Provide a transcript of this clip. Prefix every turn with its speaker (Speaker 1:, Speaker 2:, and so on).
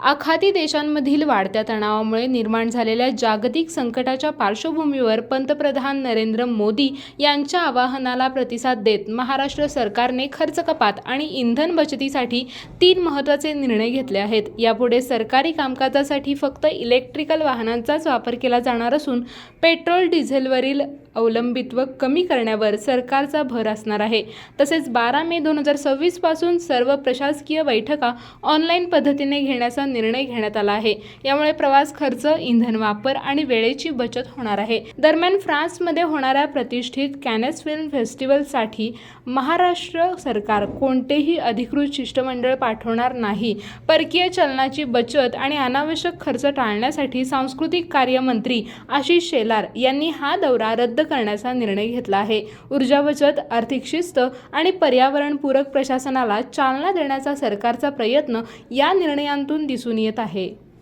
Speaker 1: आखाती देशांमधील वाढत्या तणावामुळे निर्माण झालेल्या जागतिक संकटाच्या पार्श्वभूमीवर पंतप्रधान नरेंद्र मोदी यांच्या आवाहनाला प्रतिसाद देत महाराष्ट्र सरकारने खर्च कपात आणि इंधन बचतीसाठी 3 महत्त्वाचे निर्णय घेतले आहेत. यापुढे सरकारी कामकाजासाठी फक्त इलेक्ट्रिकल वाहनांचाच वापर केला जाणार असून पेट्रोल डिझेलवरील अवलंबित्व कमी करण्यावर सरकारचा भर असणार आहे. तसेच 12 मे 2026 पासून सर्व प्रशासकीय बैठका ऑनलाईन पद्धतीने घेण्याचा निर्णय घेण्यात आला आहे. यामुळे प्रवास खर्च, इंधन वापर आणि वेळेची बचत होणार आहे. दरम्यान फ्रान्समध्ये होणाऱ्या प्रतिष्ठित कॅनस फिल्म फेस्टिवलसाठी महाराष्ट्र सरकार कोणतेही अधिकृत शिष्टमंडळ पाठवणार नाही. परकीय चलनाची बचत आणि अनावश्यक खर्च टाळण्यासाठी सांस्कृतिक कार्य मंत्री आशिष शेलार यांनी हा दौरा रद्द करण्याचा निर्णय घेतला आहे. ऊर्जा बचत, आर्थिक शिस्त आणि पर्यावरणपूरक प्रशासनाला चालना देण्याचा सरकारचा प्रयत्न या निर्णयांतून दिसून येत आहे.